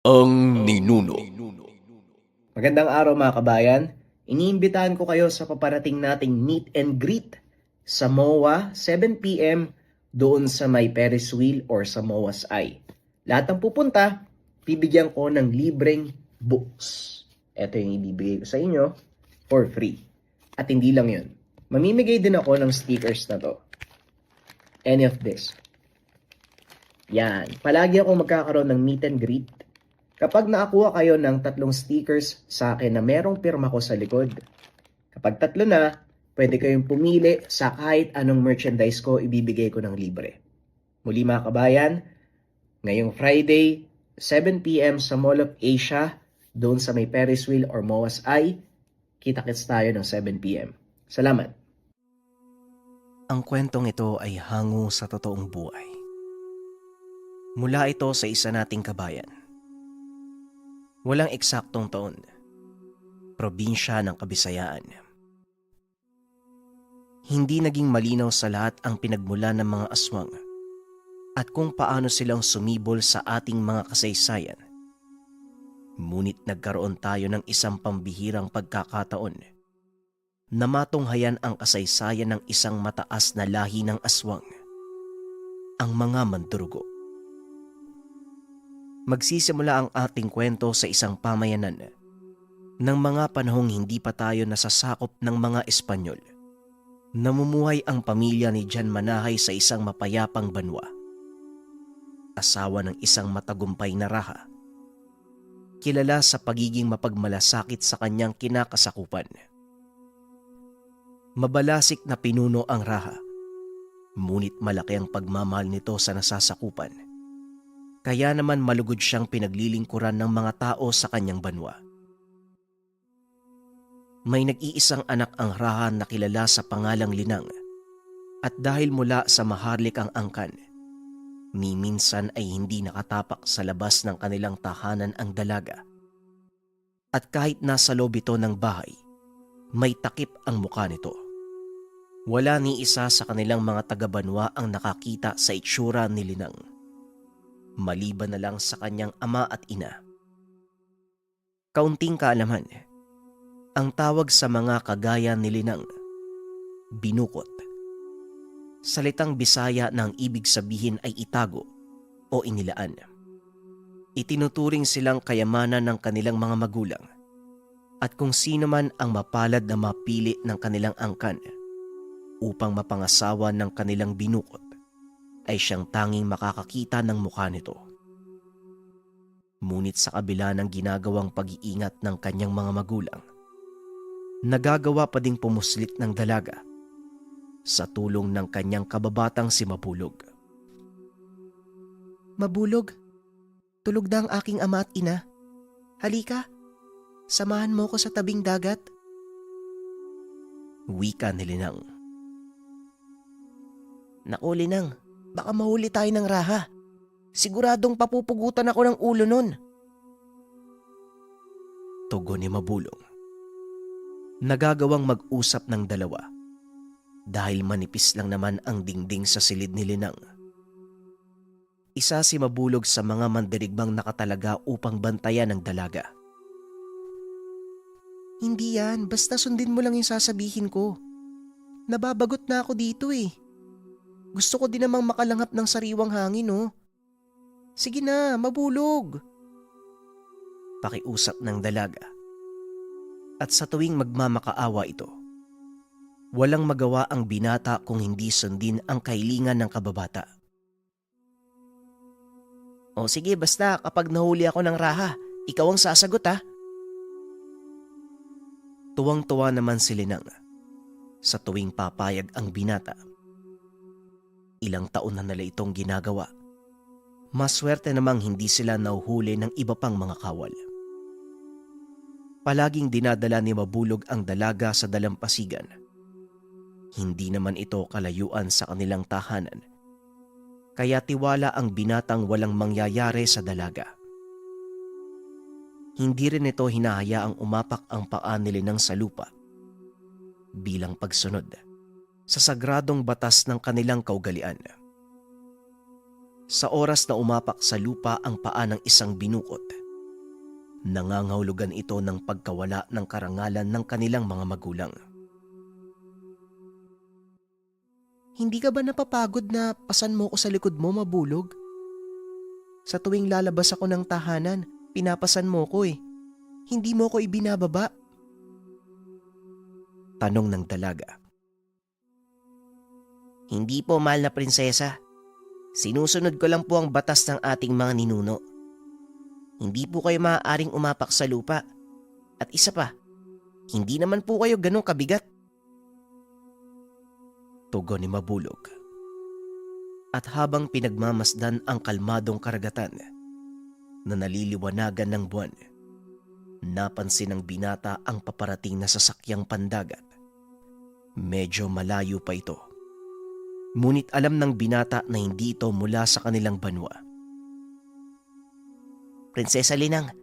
Ang ninuno. Magandang araw mga kabayan. Iniimbitahan ko kayo sa paparating nating meet and greet sa MOA 7 p.m. doon sa may Ferris wheel or sa MOA's Eye. Lahat ng pupunta, bibigyan ko ng libreng books. Ito yung ibibigay ko sa inyo for free. At hindi lang yun. Mamimigay din ako ng stickers na to. Any of this. Yan. Palagi ako magkakaroon ng meet and greet. Kapag nakakuha kayo ng 3 stickers sa akin na merong pirma ko sa likod. Kapag 3 na, pwede kayong pumili sa kahit anong merchandise ko, ibibigay ko ng libre. Muli mga kabayan, ngayong Friday, 7 p.m. sa Mall of Asia, doon sa may Ferris wheel or MOA's Eye, kita-kits tayo ng 7 p.m. Salamat! Ang kwentong ito ay hango sa totoong buhay. Mula ito sa isa nating kabayan. Walang eksaktong taon. Probinsya ng Kabisayaan. Hindi naging malinaw sa lahat ang pinagmula ng mga aswang at kung paano silang sumibol sa ating mga kasaysayan. Ngunit nagkaroon tayo ng isang pambihirang pagkakataon na matunghayan ang kasaysayan ng isang mataas na lahi ng aswang, ang mga mandurugo. Magsisimula ang ating kwento sa isang pamayanan ng mga panahong hindi pa tayo nasasakop ng mga Espanyol. Namumuhay ang pamilya ni Jan Manahay sa isang mapayapang banwa. Asawa ng isang matagumpay na raha. Kilala sa pagiging mapagmalasakit sa kanyang kinakasakupan. Mabalasik na pinuno ang raha, ngunit malaki ang pagmamahal nito sa nasasakupan. Kaya naman malugod siyang pinaglilingkuran ng mga tao sa kanyang banwa. May nag-iisang anak ang raha na kilala sa pangalang Linang, at dahil mula sa maharlik ang angkan, minsan ay hindi nakatapak sa labas ng kanilang tahanan ang dalaga. At kahit nasa loob ito ng bahay, may takip ang mukha nito. Wala ni isa sa kanilang mga taga-banwa ang nakakita sa itsura ni Linang, maliban na lang sa kanyang ama at ina. Kaunting kaalaman, ang tawag sa mga kagaya ni Linang, binukot. Salitang Bisaya na ang ibig sabihin ay itago o inilaan. Itinuturing silang kayamanan ng kanilang mga magulang at kung sino man ang mapalad na mapili ng kanilang angkan upang mapangasawa ng kanilang binukot ay siyang tanging makakakita ng mukha nito. Ngunit sa kabila ng ginagawang pag-iingat ng kanyang mga magulang, nagagawa pa ding pumuslit ng dalaga sa tulong ng kanyang kababatang si Mabulog. Mabulog, tulog na ang aking ama at ina. Halika, samahan mo ko sa tabing dagat. Wika ni Linang. Naku Linang, baka mahuli tayo ng raha. Siguradong papupugutan ako ng ulo nun. Tugon ni Mabulong. Nagagawang mag-usap ng dalawa dahil manipis lang naman ang dingding sa silid ni Linang. Isa si Mabulog sa mga mandirigbang nakatalaga upang bantayan ang dalaga. Hindi yan, basta sundin mo lang yung sasabihin ko. Nababagot na ako dito eh. Gusto ko din namang makalanghap ng sariwang hangin, oh. Sige na, Mabulog. Pakiusap ng dalaga. At sa tuwing magmamakaawa ito, walang magawa ang binata kung hindi sundin ang kahilingan ng kababata. O sige, basta kapag nahuli ako ng raha, ikaw ang sasagot ha. Tuwang-tuwa naman si Linang sa tuwing papayag ang binata. Ilang taon na nila itong ginagawa. Maswerte namang hindi sila nahuhuli ng iba pang mga kawal. Palaging dinadala ni Mabulog ang dalaga sa dalampasigan. Hindi naman ito kalayuan sa kanilang tahanan. Kaya tiwala ang binatang walang mangyayari sa dalaga. Hindi rin ito hinahayaang umapak ang paa ni Linang sa lupa bilang pagsunod sa sagradong batas ng kanilang kaugalian. Sa oras na umapak sa lupa ang paa ng isang binukot, Nangangahulugan ito ng pagkawala ng karangalan ng kanilang mga magulang. Hindi ka ba napapagod na pasan mo ko sa likod mo, Mabulog? Sa tuwing lalabas ako ng tahanan, pinapasan mo ko eh. Hindi mo ko ibinababa. Tanong ng dalaga. Hindi po, mahal na prinsesa. Sinusunod ko lang po ang batas ng ating mga ninuno. Hindi po kayo maaaring umapak sa lupa. At isa pa, hindi naman po kayo ganong kabigat. Tugon ni Mabulog. At habang pinagmamasdan ang kalmadong karagatan na naliliwanagan ng buwan, napansin ng binata ang paparating na sasakyang pandagat. Medyo malayo pa ito. Ngunit alam ng binata na hindi ito mula sa kanilang banwa. Prinsesa Linang,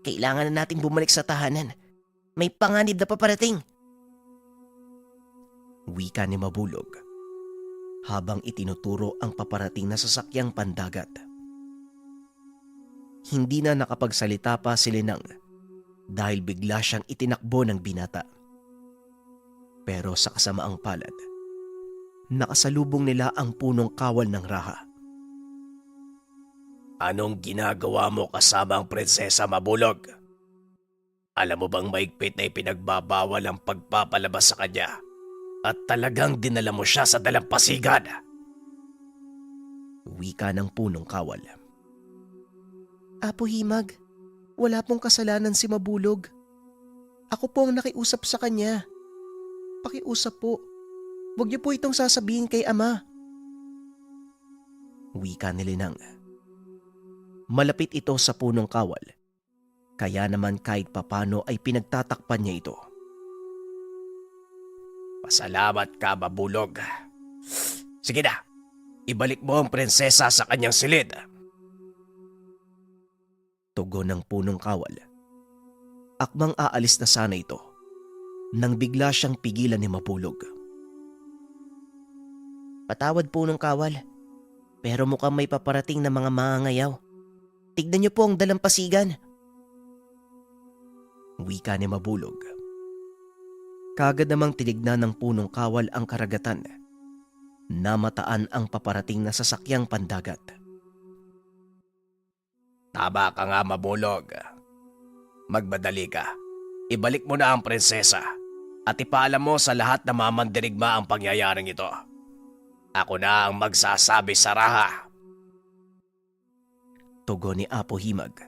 kailangan na nating bumalik sa tahanan. May panganib na paparating. Wika ni Mabulog habang itinuturo ang paparating na sasakyang pandagat. Hindi na nakapagsalita pa si Linang dahil bigla siyang itinakbo ng binata. Pero sa kasamaang palad, nakasalubong nila ang punong kawal ng raha. Anong ginagawa mo kasama ang prinsesa, Mabulog? Alam mo bang maigpit na ipinagbabawal ang pagpapalabas sa kanya at talagang dinala mo siya sa dalampasigan? Wika ng punong kawal. Apo Himag, wala pong kasalanan si Mabulog. Ako po ang nakiusap sa kanya. Pakiusap po. Huwag niyo po itong sasabihin kay ama. Wika ni Linang. Malapit ito sa punong kawal, kaya naman kahit papano ay pinagtatakpan niya ito. Pasalamat ka, Mabulog. Sige na, ibalik mo ang prinsesa sa kanyang silid. Tugon ng punong kawal. Akmang aalis na sana ito, nang bigla siyang pigilan ni Mabulog. Patawad, punong kawal, pero mukhang may paparating na mga mangangayaw. Tignan niyo po ang dalampasigan. Wika ni Mabulog. Kagad namang tinignan ng punong kawal ang karagatan. Namataan ang paparating na sasakyang pandagat. Tama ka nga, Mabulog. Magmadali ka. Ibalik mo na ang prinsesa at ipaalam mo sa lahat na mamandirigma ang pangyayaring ito. Ako na ang magsasabi sa raha. Tugon ni Apo Himag.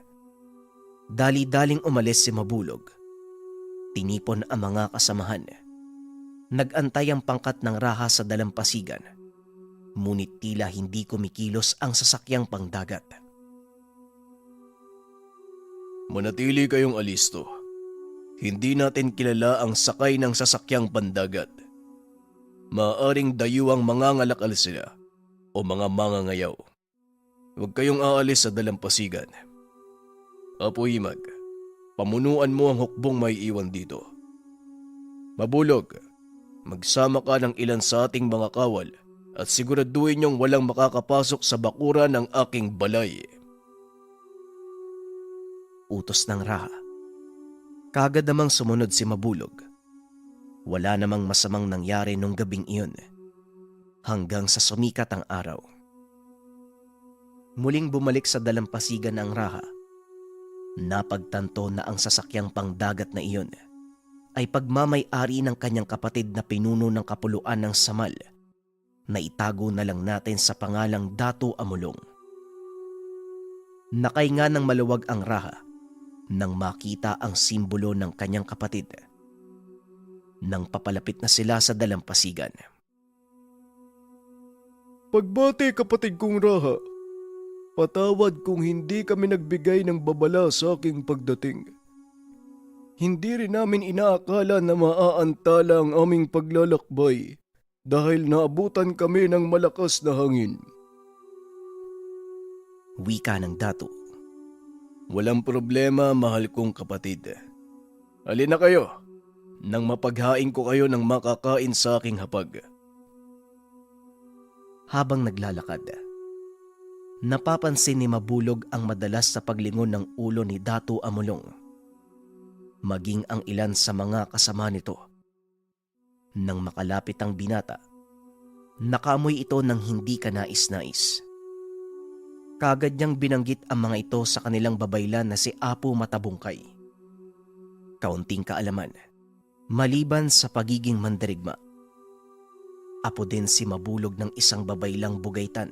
Dali-daling umalis si Mabulog. Tinipon ang mga kasamahan. Nag-antay ang pangkat ng raha sa dalampasigan. Ngunit tila hindi kumikilos ang sasakyang pangdagat. Manatili kayong alisto. Hindi natin kilala ang sakay ng sasakyang pandagat. Maaaring dayuang mangangalakal sila o mga mangangayaw. Huwag kayong aalis sa dalampasigan. Apo Himag, pamunuan mo ang hukbong may iwan dito. Mabulog, magsama ka ng ilan sa ating mga kawal at siguraduhin niyong walang makakapasok sa bakuran ng aking balay. Utos ng raha. Kagad namang sumunod si Mabulog. Wala namang masamang nangyari nung gabing iyon hanggang sa sumikat ang araw. Muling bumalik sa dalampasigan ang raha. Napagtanto na ang sasakyang pangdagat na iyon ay pagmamay-ari ng kanyang kapatid na pinuno ng kapuluan ng Samal na itago na lang natin sa pangalang Datu Amulong. Nakahinga ng maluwag ang raha nang makita ang simbolo ng kanyang kapatid. Nang papalapit na sila sa dalampasigan. Pagbati, kapatid kong raha. Patawad kung hindi kami nagbigay ng babala sa aking pagdating. Hindi rin namin inaakala na maaantala ang aming paglalakbay dahil naabutan kami ng malakas na hangin. Wika ng Datu. Walang problema, mahal kong kapatid. Halina kayo nang mapaghain ko kayo ng makakain sa aking hapag. Habang naglalakad, Napapansin ni Mabulog ang madalas sa paglingon ng ulo ni Datu Amulong, maging ang ilan sa mga kasama nito. Nang makalapit ang binata, nakaamoy ito ng hindi kanais-nais. Kaagad niyang binanggit ang mga ito sa kanilang babaylan na si Apo Matabungkay. Kaunting kaalaman, maliban sa pagiging mandirigma, apo din si Mabulog ng isang babaylang Bugaytan.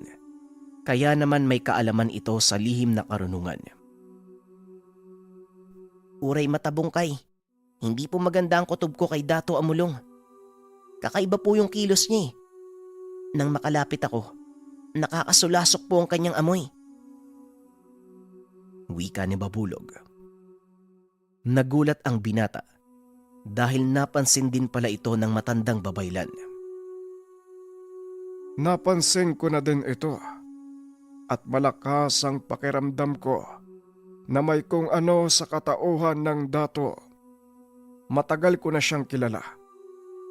Kaya naman may kaalaman ito sa lihim na karunungan. Uray Matabungkay, hindi po maganda ang kutob ko kay Datu Amulong. Kakaiba po yung kilos niya eh. Nang makalapit ako, nakakasulasok po ang kanyang amoy. Wika ni Mabulog. Nagulat ang binata dahil napansin din pala ito ng matandang babaylan. Napansin ko na din ito at malakas ang pakiramdam ko na may kung ano sa katauhan ng Dato. Matagal ko na siyang kilala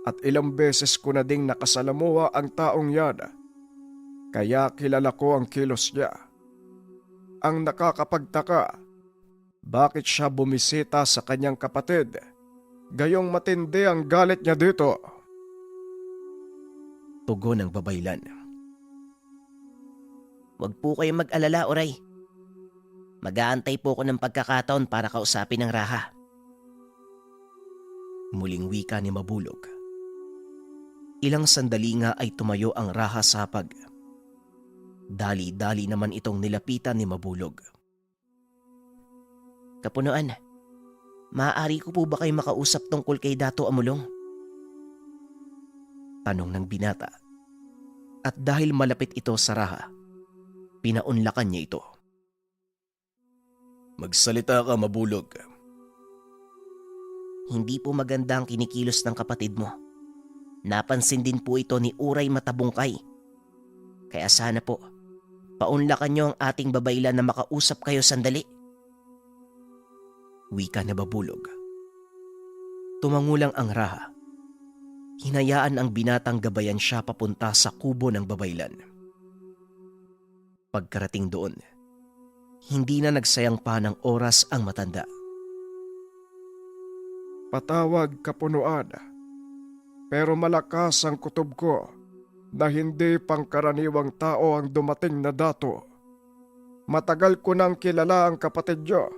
at ilang beses ko na ding nakasalamuha ang taong yan. Kaya kilala ko ang kilos niya. Ang nakakapagtaka, bakit siya bumisita sa kanyang kapatid? Gayong matindi ang galit niya dito. Tugon ng babaylan. Huwag po kayong mag-alala, Uray. Mag-aantay po ako ng pagkakataon para kausapin ang Raha. Muling wika ni Mabulog. Ilang sandali nga ay tumayo ang Raha sa hapag. Dali-dali naman itong nilapitan ni Mabulog. Kapunuan, maaari ko po ba kayo makausap tungkol kay Datu Amulong? Tanong ng binata. At dahil malapit ito sa Raha, pinaunlakan niya ito. Magsalita ka, Mabulog. Hindi po maganda ang kinikilos ng kapatid mo. Napansin din po ito ni Uray Matabungkay. Kaya sana po, paunlakan niyo ang ating babaylan na makausap kayo sandali. Wika na Mabulog. Tumangulang ang Raha. Hinayaan ang binatang gabayan siya papunta sa kubo ng babaylan. Pagkarating doon, hindi na nagsayang pa ng oras ang matanda. Patawag, Kapunuan, pero malakas ang kutob ko na hindi pangkaraniwang tao ang dumating na Dato. Matagal ko nang kilala ang kapatid niyo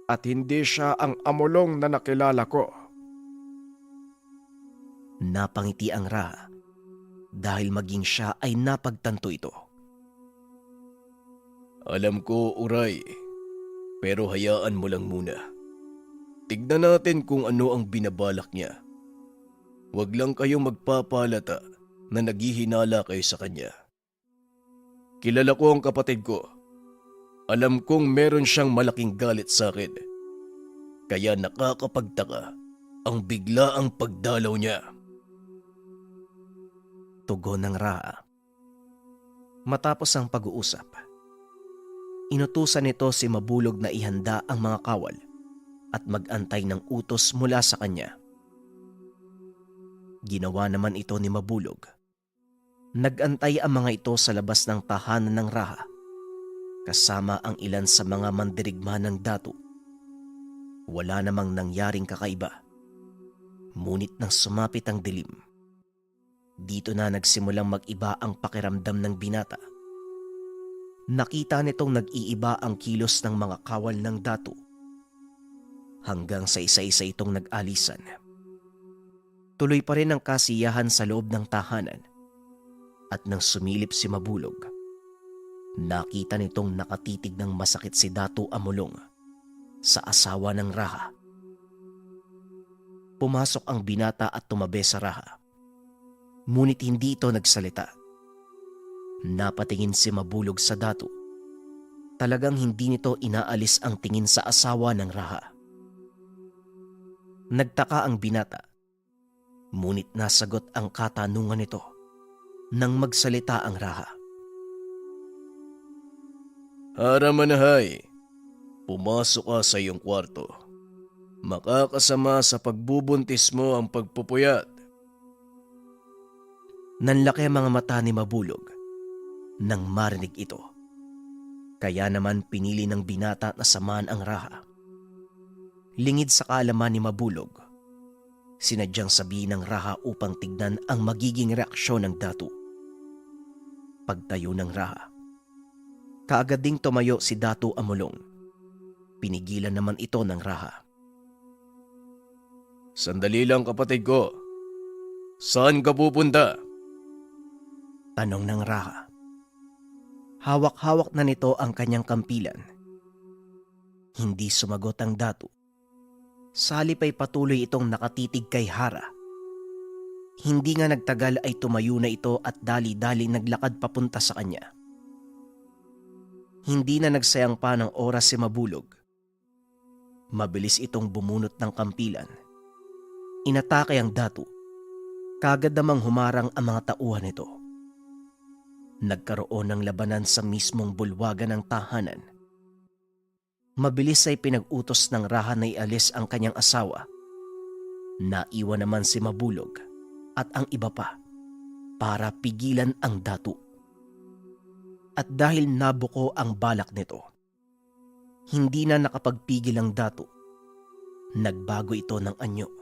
at hindi siya ang Amulong na nakilala ko. Napangiti ang Raha dahil maging siya ay napagtanto ito. Alam ko, Uray, pero hayaan mo lang muna. Tignan natin kung ano ang binabalak niya. Huwag lang kayong magpapalata na naghihinala kayo sa kanya. Kilala ko ang kapatid ko. Alam kong meron siyang malaking galit sa akin. Kaya nakakapagtaka ang biglaang pagdalaw niya. Tugon ng Raha. Matapos ang pag-uusap, inutusan nito si Mabulog na ihanda ang mga kawal at mag-antay ng utos mula sa kanya. Ginawa naman ito ni Mabulog. Nag-antay ang mga ito sa labas ng tahanan ng Raha, kasama ang ilan sa mga mandirigma ng Datu. Wala namang nangyaring kakaiba. Ngunit nang sumapit ang dilim, dito na nagsimulang mag-iba ang pakiramdam ng binata. Nakita nitong nag-iiba ang kilos ng mga kawal ng Datu hanggang sa isa-isa itong nag-alisan. Tuloy pa rin ang kasiyahan sa loob ng tahanan at nang sumilip si Mabulog, nakita nitong nakatitig ng masakit si Datu Amulong sa asawa ng Raha. Pumasok ang binata at tumabi sa Raha. Ngunit hindi ito nagsalita. Napatingin si Mabulog sa Datu. Talagang hindi nito inaalis ang tingin sa asawa ng Raha. Nagtaka ang binata. Ngunit nasagot ang katanungan nito nang magsalita ang Raha. Haramanahay, pumasok ka sa iyong kwarto. Makakasama sa pagbubuntis mo ang pagpupuyat. Nanlaki ang mga mata ni Mabulog nang marinig ito Kaya naman pinili ng binata na samahan ang Raha. Lingid sa kaalaman ni Mabulog, sinadyang sabihin ng Raha upang tignan ang magiging reaksyon ng Datu. Pagtayo ng Raha, kaagad ding tumayo si Datu Amulong. Pinigilan naman ito ng Raha. Sandali lang kapatid ko. Saan ka pupunta? Tanong ng Raha. Hawak-hawak na nito ang kanyang kampilan. Hindi sumagot ang Datu. Salip ay patuloy itong nakatitig kay Hara. Hindi nga nagtagal ay tumayo na ito at dali-dali naglakad papunta sa kanya. Hindi na nagsayang pa ng oras si Mabulog. Mabilis itong bumunot ng kampilan. Inatake ang Datu. Kagad namang humarang ang mga tauhan nito. Nagkaroon ng labanan sa mismong bulwagan ng tahanan. Mabilis ay pinag-utos ng Raha na ialis ang kanyang asawa. Naiwan naman si Mabulog at ang iba pa para pigilan ang Datu. At dahil nabuko ang balak nito, hindi na nakapagpigil ang Datu. Nagbago ito ng anyo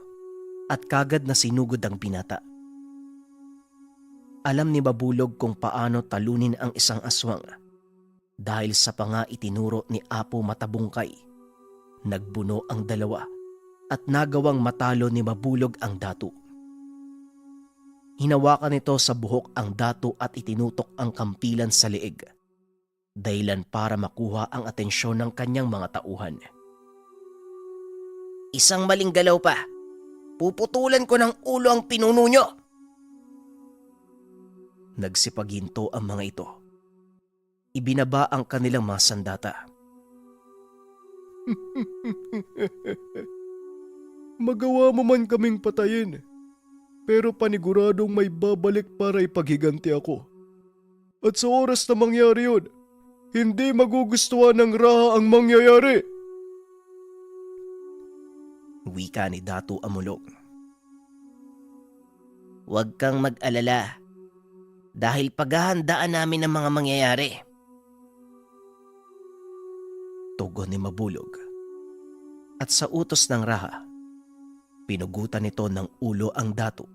at kagad na sinugod ang binata. Alam ni Mabulog kung paano talunin ang isang aswang dahil sa panga itinuro ni Apo Matabungkay. Nagbuno ang dalawa at nagawang matalo ni Mabulog ang Datu. Hinawakan nito sa buhok ang Datu at itinutok ang kampilan sa leeg, dahilan para makuha ang atensyon ng kanyang mga tauhan. Isang maling galaw pa. Puputulan ko ng ulo ang pinuno nyo. Nagsipaginto ang mga ito. Ibinaba ang kanilang mga sandata. Magawa mo man kaming patayin, pero paniguradong may babalik para ipaghiganti ako. At sa oras na mangyari yun, hindi magugustuhan ng Raha ang mangyayari. Wika ni Datu Amulong. Huwag kang mag-alala. Dahil paghahandaan namin ang mga mangyayari. Tugon ni Mabulog. At sa utos ng Raha, pinugutan nito ng ulo ang Datu.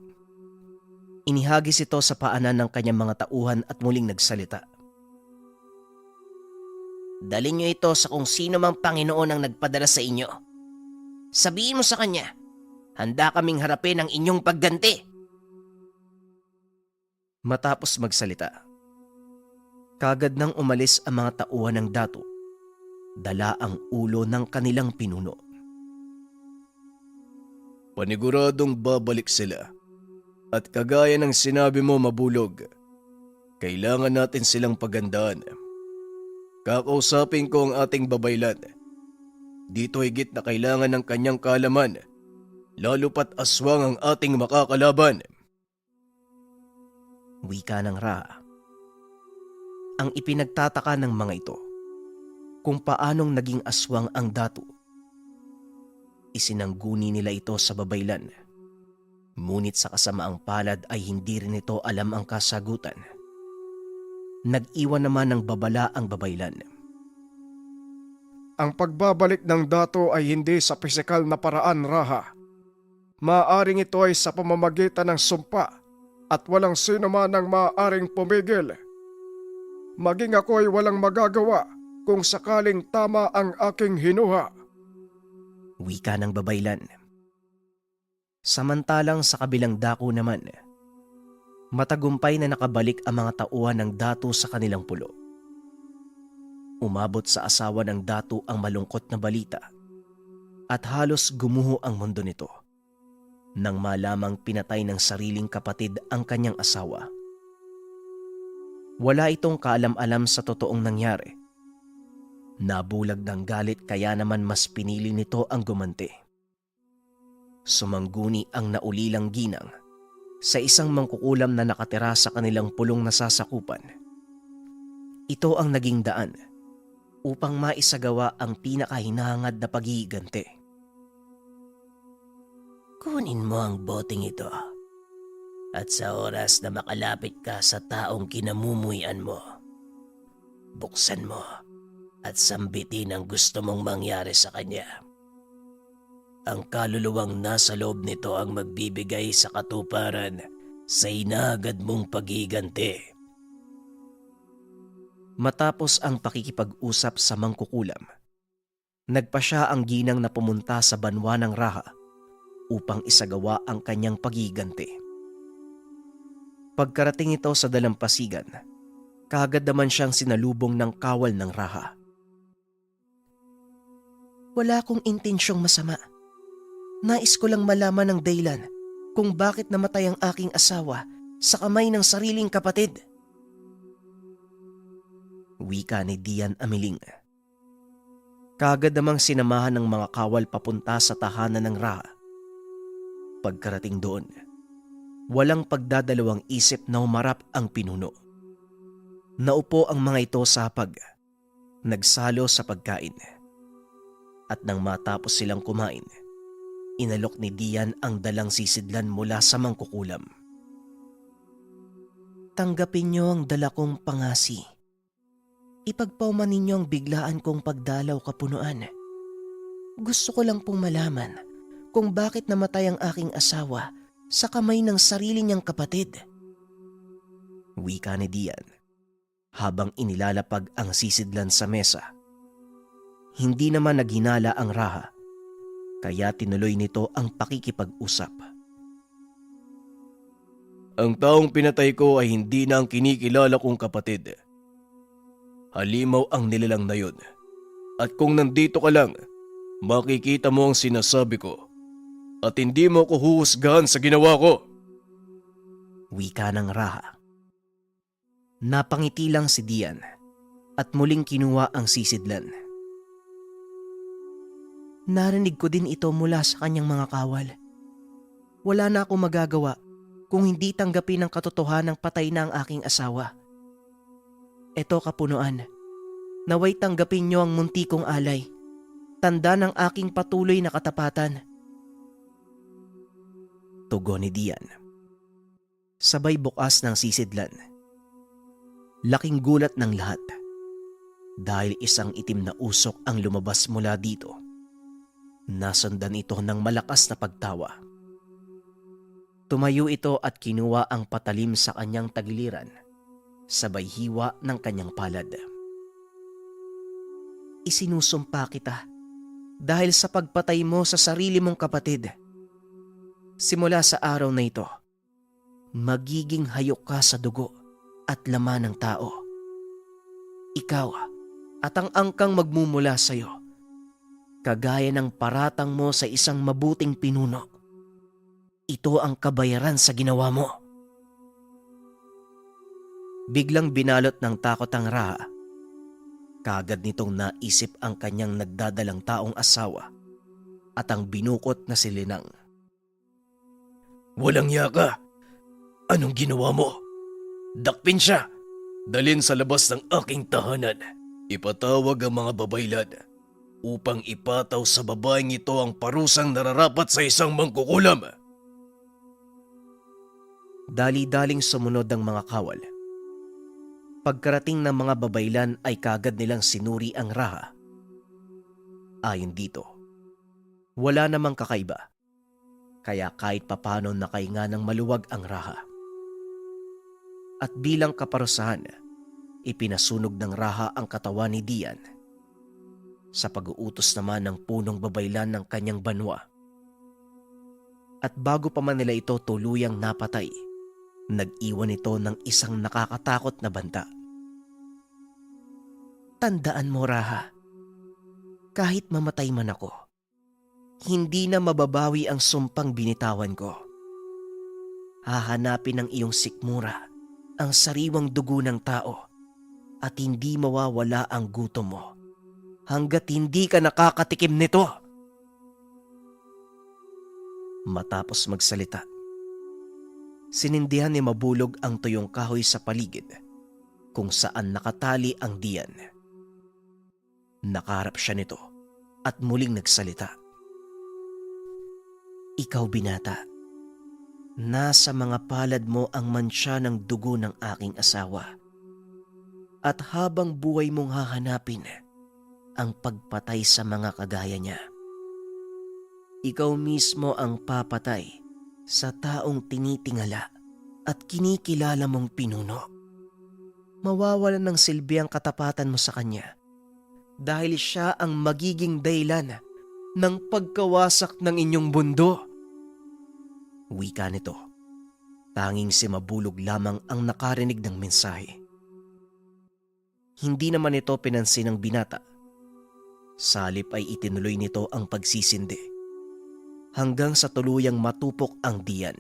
Inihagis ito sa paanan ng kanyang mga tauhan at muling nagsalita. Dalhin niyo ito sa kung sino mang Panginoon ang nagpadala sa inyo. Sabihin mo sa kanya, handa kaming harapin ang inyong pagganti. Matapos magsalita, kagad nang umalis ang mga tauhan ng Datu, dala ang ulo ng kanilang pinuno. Paniguradong babalik sila. At kagaya ng sinabi mo, Mabulog, kailangan natin silang pagandaan. Kakausapin ko ang ating babaylan. Dito higit na kailangan ng kanyang kaalaman, lalo pat aswang ang ating makakalaban. Wika ng Raha. Ang ipinagtataka ng mga ito, kung paanong naging aswang ang Datu. Isinangguni nila ito sa babaylan. Ngunit sa kasamaang palad ay hindi rin ito alam ang kasagutan. Nag-iwan naman ng babala ang babaylan. Ang pagbabalik ng Datu ay hindi sa pisikal na paraan, Raha. Maaring ito ay sa pamamagitan ng sumpa at walang sino man ang maaaring pumigil. Maging ako ay walang magagawa kung sakaling tama ang aking hinuha. Wika ng babaylan. Samantalang sa kabilang dako naman, matagumpay na nakabalik ang mga tauhan ng Datu sa kanilang pulo. Umabot sa asawa ng Datu ang malungkot na balita at halos gumuho ang mundo nito nang malamang pinatay ng sariling kapatid ang kanyang asawa. Wala itong kaalam-alam sa totoong nangyari. Nabulag ng galit kaya naman mas pinili nito ang gumanti. Sumangguni ang naulilang ginang sa isang mangkukulam na nakatira sa kanilang pulong nasasakupan. Ito ang naging daan upang maisagawa ang pinakahinahangad na paghihiganti. Kunin mo ang boteng ito at sa oras na makalapit ka sa taong kinamumuyan mo, buksan mo at sambitin ang gusto mong mangyari sa kanya. Ang kaluluwang nasa loob nito ang magbibigay sa katuparan sa inagad mong pagiganti. Matapos ang pakikipag-usap sa mangkukulam, nagpa siya ang ginang na pumunta sa banwa ng Raha upang isagawa ang kanyang pagiganti. Pagkarating ito sa dalampasigan, kaagad naman siyang sinalubong ng kawal ng Raha. Wala akong intensyong masama. Nais ko lang malaman ng dahilan kung bakit namatay ang aking asawa sa kamay ng sariling kapatid. Wika ni Dian Amiling. Kaagad namang sinamahan ng mga kawal papunta sa tahanan ng Raha. Pagkarating doon, walang pagdadalawang isip na humarap ang pinuno. Naupo ang mga ito sa hapag, nagsalo sa pagkain. At nang matapos silang kumain, inalok ni Dian ang dalang sisidlan mula sa mangkukulam. Tanggapin niyo ang dala kong pangasi. Ipagpauman ninyo ang biglaan kong pagdalaw kapunuan. Gusto ko lang pong malaman kung bakit namatay ang aking asawa sa kamay ng sarili niyang kapatid. Wika ni Dian habang inilalapag ang sisidlan sa mesa. Hindi naman naghinala ang Raha, kaya tinuloy nito ang pakikipag-usap. Ang taong pinatay ko ay hindi na ang kinikilala kong kapatid. Halimaw ang nilalang na yun. At kung nandito ka lang, makikita mo ang sinasabi ko. At hindi mo ko huhusgahan sa ginawa ko. Wika ng Raha. Napangiti lang si Dian at muling kinuha ang sisidlan. Narinig ko din ito mula sa kanyang mga kawal. Wala na akong magagawa kung hindi tanggapin ang katotohanang patay na ang aking asawa. Eto kapunuan, naway tanggapin niyo ang munti kong alay, tanda ng aking patuloy na katapatan. Tugon ni Dian. Sabay bukas ng sisidlan. Laking gulat ng lahat dahil isang itim na usok ang lumabas mula dito. Nasundan ito ng malakas na pagtawa. Tumayo ito at kinuha ang patalim sa kanyang tagiliran, sabay hiwa ng kanyang palad. Isinusumpa kita dahil sa pagpatay mo sa sarili mong kapatid. Simula sa araw na ito, magiging hayok ka sa dugo at laman ng tao. Ikaw at ang angkang magmumula sa iyo, kagaya ng paratang mo sa isang mabuting pinuno. Ito ang kabayaran sa ginawa mo. Biglang binalot ng takot ang Raha. Kaagad nitong naisip ang kanyang nagdadalang taong asawa at ang binukot na si Linang. Walang yaka! Anong ginawa mo? Dakpin siya! Dalhin sa labas ng aking tahanan. Ipatawag ang mga babaylan upang ipataw sa babaeng ito ang parusang nararapat sa isang mangkukulam. Dali-daling sumunod ang mga kawal. Pagkarating ng mga babaylan ay kagad nilang sinuri ang Raha. Ayon dito, wala namang kakaiba, kaya kahit papano nakahinga ng maluwag ang Raha. At bilang kaparusahan, ipinasunog ng Raha ang katawan ni Dian. Sa pag-uutos naman ng punong babaylan ng kanyang banwa. At bago pa man nila ito tuluyang napatay, nag-iwan ito ng isang nakakatakot na banta. Tandaan mo, Raha, kahit mamatay man ako, hindi na mababawi ang sumpang binitawan ko. Hahanapin ng iyong sikmura ang sariwang dugo ng tao at hindi mawawala ang gutom mo hanggat hindi ka nakakatikim nito. Matapos magsalita, sinindihan ni Mabulog ang tuyong kahoy sa paligid kung saan nakatali ang Dian. Nakaharap siya nito at muling nagsalita. Ikaw, binata, nasa mga palad mo ang mansya ng dugo ng aking asawa. At habang buhay mong hahanapin ang pagpatay sa mga kagaya niya. Ikaw mismo ang papatay sa taong tinitingala at kinikilala mong pinuno. Mawawalan ng silbi ang katapatan mo sa kanya dahil siya ang magiging dahilan ng pagkawasak ng inyong mundo. Wika nito. Tanging si Mabulog lamang ang nakarinig ng mensahe. Hindi naman ito pinansin ng binata. Salip ay itinuloy nito ang pagsisindi hanggang sa tuluyang matupok ang diyan.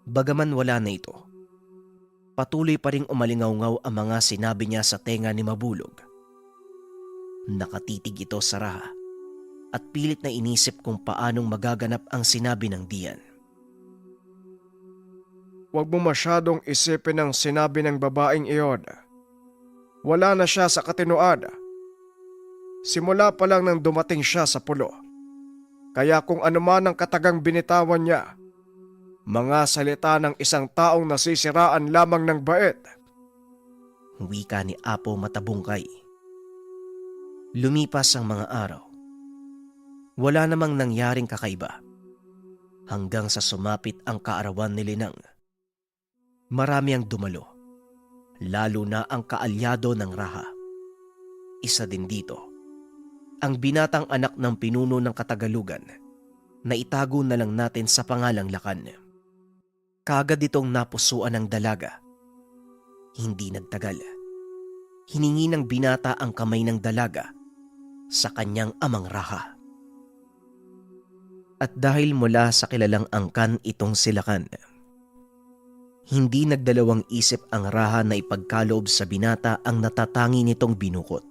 Bagaman wala na ito, patuloy pa ring umalingaw-ngaw ang mga sinabi niya sa tenga ni Mabulog. Nakatitig ito sa Raha at pilit na inisip kung paanong magaganap ang sinabi ng diyan. Huwag mo masyadong isipin ang sinabi ng babaeng iyon. Wala na siya sa katinoan. Simula pa lang nang dumating siya sa pulo. Kaya kung ano man ang katagang binitawan niya, mga salita ng isang taong nasisiraan lamang ng bait. Wika ni Apo Matabungkay. Lumipas ang mga araw. Wala namang nangyaring kakaiba. Hanggang sa sumapit ang kaarawan ni Linang. Marami ang dumalo, lalo na ang kaalyado ng Raha. Isa din dito, ang binatang anak ng pinuno ng Katagalugan na itago na lang natin sa pangalang Lakan. Kaagad itong napusuan ng dalaga. Hindi nagtagal. Hiningi ng binata ang kamay ng dalaga sa kanyang amang Raha. At dahil mula sa kilalang angkan itong si Lakan, hindi nagdalawang isip ang Raha na ipagkaloob sa binata ang natatangi nitong binukot.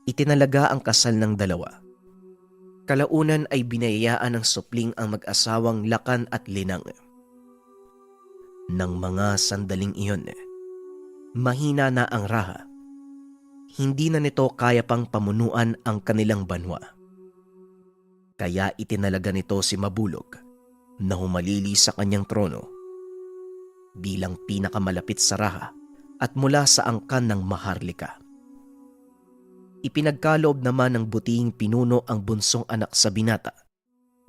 Itinalaga ang kasal ng dalawa. Kalaunan ay binayaan ng supling ang mag-asawang Lakan at Linang. Nang mga sandaling iyon, mahina na ang Raha. Hindi na nito kaya pang pamunuan ang kanilang banwa. Kaya itinalaga nito si Mabulog na humalili sa kanyang trono bilang pinakamalapit sa Raha at mula sa angkan ng Maharlika. Ipinagkaloob naman ng butihing pinuno ang bunsong anak sa binata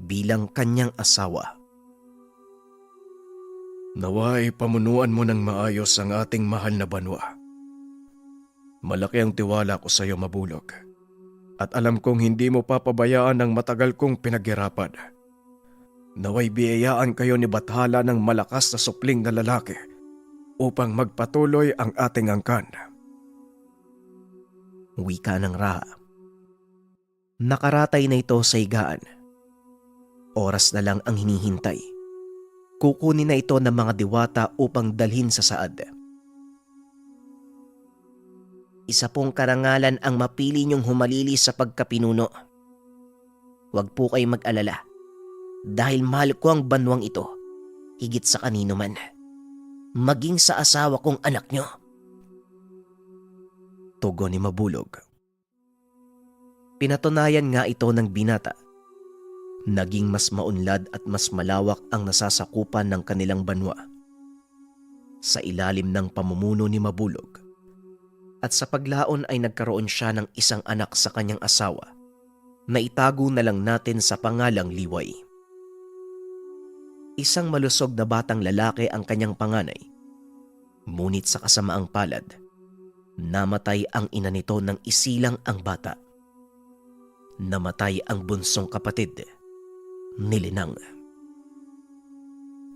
bilang kanyang asawa. Naway pamunuan mo ng maayos ang ating mahal na banwa. Malaki ang tiwala ko sa iyo, Mabulog. At alam kong hindi mo papabayaan ang matagal kong pinaghirapan. Naway biyayaan kayo ni Bathala ng malakas na supling na lalaki upang magpatuloy ang ating angkan. Wika ng Raha. Nakaratay na ito sa higaan. Oras na lang ang hinihintay. Kukunin na ito ng mga diwata upang dalhin sa saad. Isa pong karangalan ang mapili niyong humalili sa pagkapinuno. Huwag po kayong mag-alala dahil mahal ko ang banwang ito higit sa kanino man, maging sa asawa kong anak niyo. Tugon ni Mabulog. Pinatunayan nga ito ng binata. Naging mas maunlad at mas malawak ang nasasakupan ng kanilang banwa. Sa ilalim ng pamumuno ni Mabulog. At sa paglaon ay nagkaroon siya ng isang anak sa kanyang asawa na itago na lang natin sa pangalang Liway. Isang malusog na batang lalaki ang kanyang panganay. Ngunit sa kasamaang palad, namatay ang ina nito nang isilang ang bata. Namatay ang bunsong kapatid ni Linang.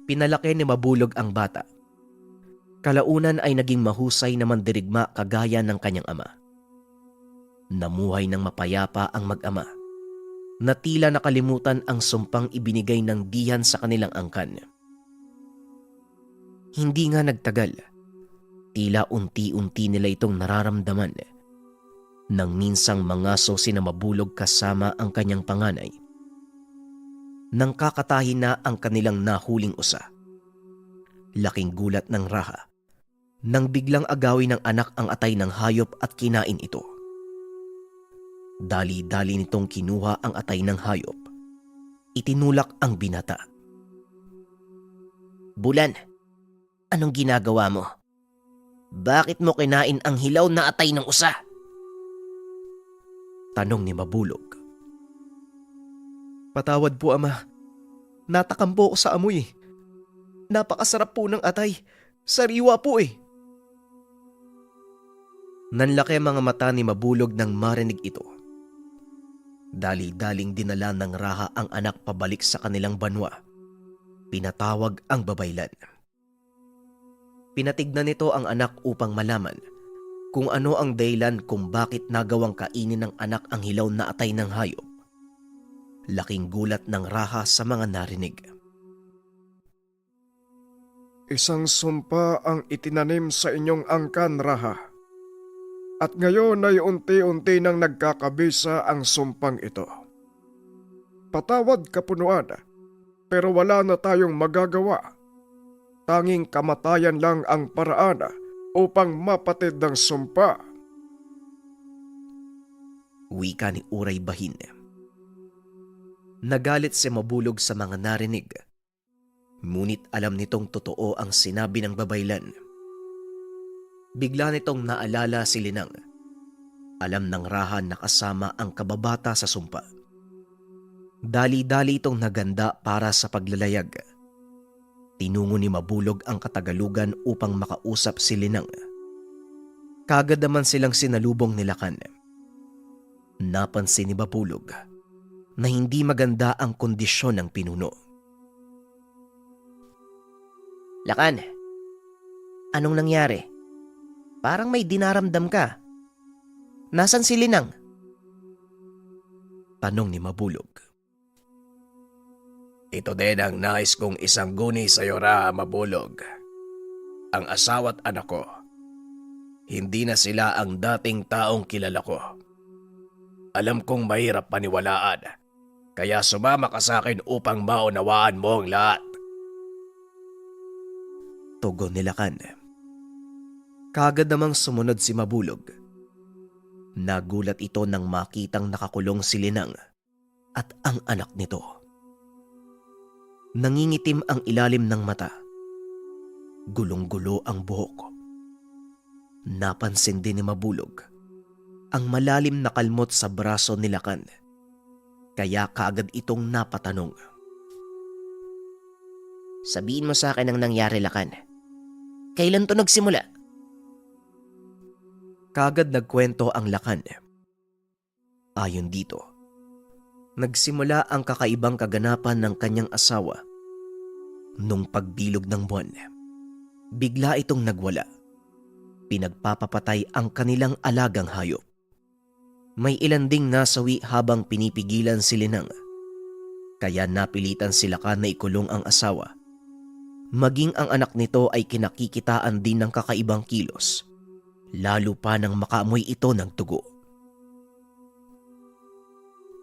Pinalaki ni Mabulog ang bata. Kalaunan ay naging mahusay na mandirigma kagaya ng kanyang ama. Namuhay ng mapayapa ang mag-ama na tila nakalimutan ang sumpang ibinigay ng dihan sa kanilang angkan. Hindi nga nagtagal, tila unti-unti nila itong nararamdaman nang minsang mangaso sina Mabulog kasama ang kanyang panganay. Nang kakatahin na ang kanilang nahuling usa, laking gulat ng Raha nang biglang agawin ng anak ang atay ng hayop at kinain ito. Dali-dali nitong kinuha ang atay ng hayop. Itinulak ang binata. "Bulan, anong ginagawa mo?" Bakit mo kinain ang hilaw na atay ng usa? Tanong ni Mabulog. Patawad po, Ama. Natakam po ako sa amoy. Napakasarap po ng atay. Sariwa po eh. Nanlaki ang mga mata ni Mabulog nang marinig ito. Dali-daling dinala ng Raha ang anak pabalik sa kanilang banwa. Pinatawag ang babaylan. Pinatignan nito ang anak upang malaman kung ano ang dahilan kung bakit nagawang kainin ng anak ang hilaw na atay ng hayop. Laking gulat ng Raha sa mga narinig. Isang sumpa ang itinanim sa inyong angkan, Raha. At ngayon ay unti-unti nang nagkakabisa ang sumpang ito. Patawad, Kapunuan, pero wala na tayong magagawa. Tanging kamatayan lang ang paraan upang mapatid ng sumpa. Wika ni Uray Bahin. Nagalit si Mabulog sa mga narinig. Ngunit alam nitong totoo ang sinabi ng babaylan. Bigla nitong naalala si Linang. Alam ng Raha na kasama ang kababata sa sumpa. Dali-dali itong naganda para sa paglalayag. Tinungo ni Mabulog ang Katagalugan upang makausap si Linang. Kagad naman silang sinalubong ni Lakan. Napansin ni Mabulog na hindi maganda ang kondisyon ng pinuno. Lakan, anong nangyari? Parang may dinaramdam ka. Nasaan si Linang? Tanong ni Mabulog. Ito din ang nais kong isang guni sa iyo, Raha, Mabulog. Ang asawa't anak ko. Hindi na sila ang dating taong kilala ko. Alam kong mahirap paniwalaan, kaya sumama ka sa akin upang maunawaan mo ang lahat. Tugon ni Lakan. Kagad namang sumunod si Mabulog. Nagulat ito nang makitang nakakulong si Linang at ang anak nito. Nangingitim ang ilalim ng mata. Gulong-gulo ang buhok. Napansin din ni Mabulog ang malalim na kalmot sa braso ni Lakan. Kaya kaagad itong napatanong. Sabihin mo sa akin ang nangyari, Lakan. Kailan to nagsimula? Kagad nagkwento ang Lakan. Ayon dito, nagsimula ang kakaibang kaganapan ng kanyang asawa. Nung pagbilog ng buwan, bigla itong nagwala. Pinagpapapatay ang kanilang alagang hayop. May ilan ding nasawi habang pinipigilan si Linang. Kaya napilitan si Lakan na ikulong ang asawa. Maging ang anak nito ay kinakikitaan din ng kakaibang kilos. Lalo pa nang makaamoy ito ng tugo.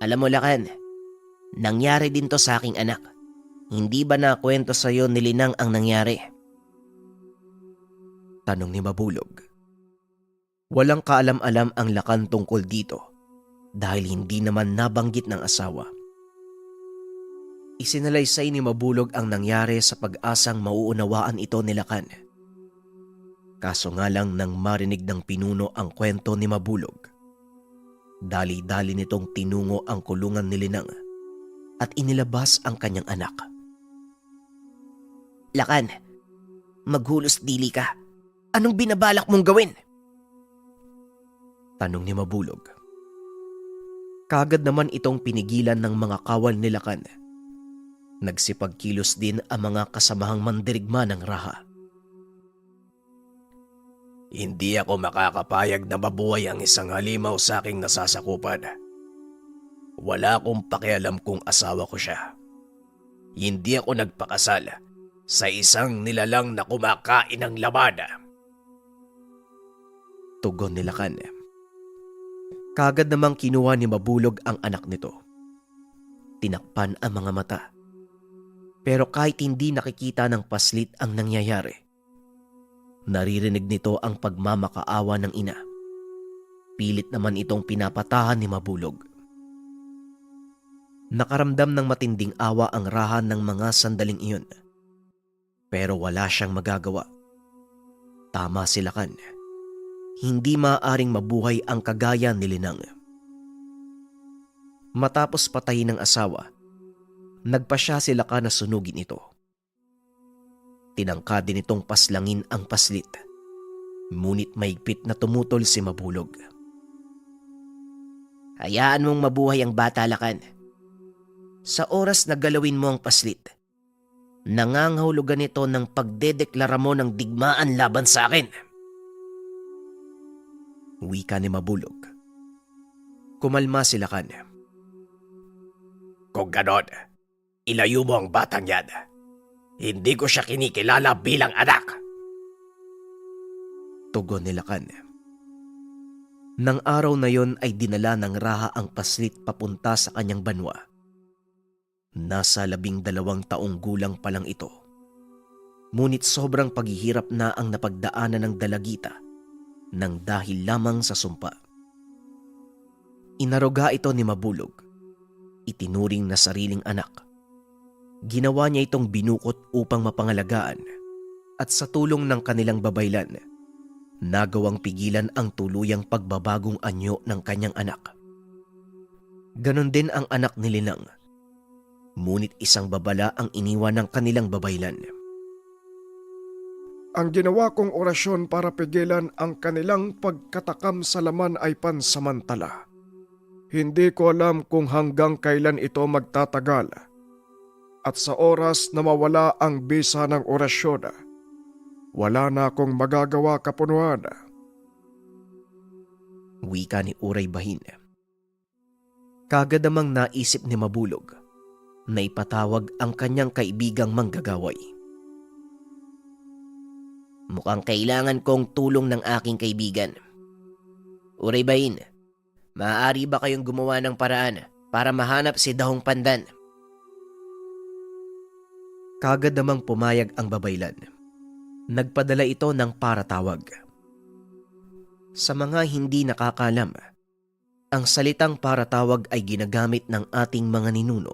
Alam mo, Lakan, nangyari din to sa aking anak. Hindi ba nakwento sa'yo ni Linang ang nangyari? Tanong ni Mabulog. Walang kaalam-alam ang Lakan tungkol dito dahil hindi naman nabanggit ng asawa. Isinalaysay ni Mabulog ang nangyari sa pag-asang mauunawaan ito ni Lakan. Kaso nga lang nang marinig ng pinuno ang kwento ni Mabulog, dali-dali nitong tinungo ang kulungan ni Linang at inilabas ang kanyang anak. Lakan, maghulos dili ka. Anong binabalak mong gawin? Tanong ni Mabulog. Kagad naman itong pinigilan ng mga kawal ni Lakan. Nagsipagkilos din ang mga kasamahang mandirigma ng Raha. Hindi ako makakapayag na mabuhay ang isang halimaw sa aking nasasakupan. Wala akong pakialam kung asawa ko siya. Hindi ako nagpakasal sa isang nilalang na kumakain ng laman. Tugon ni Lakan. Kagad namang kinuha ni Mabulog ang anak nito. Tinakpan ang mga mata. Pero kahit hindi nakikita ng paslit ang nangyayari, naririnig nito ang pagmamakaawa ng ina. Pilit naman itong pinapatahan ni Mabulog. Nakaramdam ng matinding awa ang Raha ng mga sandaling iyon. Pero wala siyang magagawa. Tama si Lakan. Hindi maaaring mabuhay ang kagaya ni Linang. Matapos patayin ng asawa, nagpasya si Lakan na sunugin ito. Tinangka din itong paslangin ang paslit, ngunit maigpit na tumutol si Mabulog. Hayaan mong mabuhay ang bata, Lakan. Sa oras na galawin mo ang paslit, nangangahulugan ito ng pagdedeklara mo ng digmaan laban sa akin. Wika ni Mabulog. Kumalma si Lakan. Kung ganon, ilayo mo ang batang yan. Hindi ko siya kinikilala bilang anak. Tugon ni Lakan. Nang araw na yon ay dinala ng Raha ang paslit papunta sa kanyang banwa. Nasa 12 taong gulang pa lang ito. Ngunit sobrang paghihirap na ang napagdaanan ng dalagita nang dahil lamang sa sumpa. Inaruga ito ni Mabulog. Itinuring na sariling anak. Ginawa niya itong binukot upang mapangalagaan at sa tulong ng kanilang babaylan, nagawang pigilan ang tuluyang pagbabagong anyo ng kanyang anak. Ganon din ang anak ni Linang. Ngunit isang babala ang iniwan ng kanilang babaylan. Ang ginawa kong orasyon para pigilan ang kanilang pagkatakam sa laman ay pansamantala. Hindi ko alam kung hanggang kailan ito magtatagal. At sa oras na mawala ang bisa ng orasyon, wala na akong magagawa, kapunuan. Wika ni Uray Bahin. Kagadamang naisip ni Mabulog na ipatawag ang kanyang kaibigang manggagaway. Mukhang kailangan kong tulong ng aking kaibigan. Uray Bahin, maaari ba kayong gumawa ng paraan para mahanap si Dahong Pandan? Kagadamang pumayag ang babaylan. Nagpadala ito ng paratawag. Sa mga hindi nakakalam, ang salitang paratawag ay ginagamit ng ating mga ninuno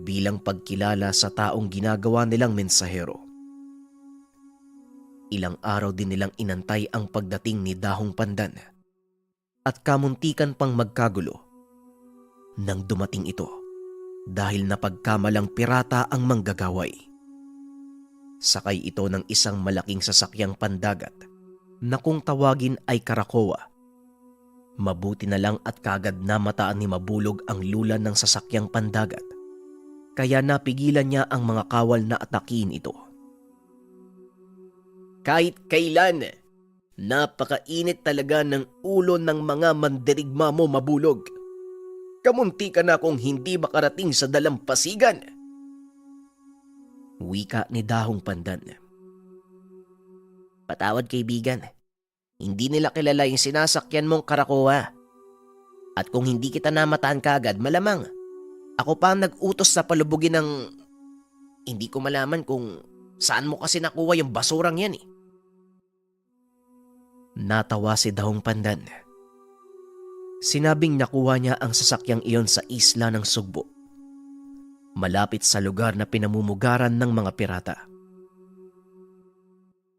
bilang pagkilala sa taong ginagawa nilang mensahero. Ilang araw din nilang inantay ang pagdating ni Dahong Pandan at kamuntikan pang magkagulo nang dumating ito dahil napagkamalang pirata ang manggagaway. Sakay ito ng isang malaking sasakyang pandagat na kung tawagin ay Karakoa. Mabuti na lang at kagad namataan ni Mabulog ang lula ng sasakyang pandagat, kaya napigilan niya ang mga kawal na atakin ito. Kahit kailan, napakainit talaga ng ulo ng mga mandirigma mo, Mabulog. Kamunti ka na kung hindi makarating sa dalampasigan. Wika ni Dahong Pandan. Patawad, kaibigan. Hindi nila kilala yung sinasakyan mong Karakoa. At kung hindi kita namataan kagad, malamang ako pa ang nag-utos sa palubugin ng... Hindi ko malaman kung saan mo kasi nakuha yung basurang yan eh. Natawa si Dahong Pandan. Sinabing nakuha niya ang sasakyang iyon sa isla ng Sugbo, malapit sa lugar na pinamumugaran ng mga pirata.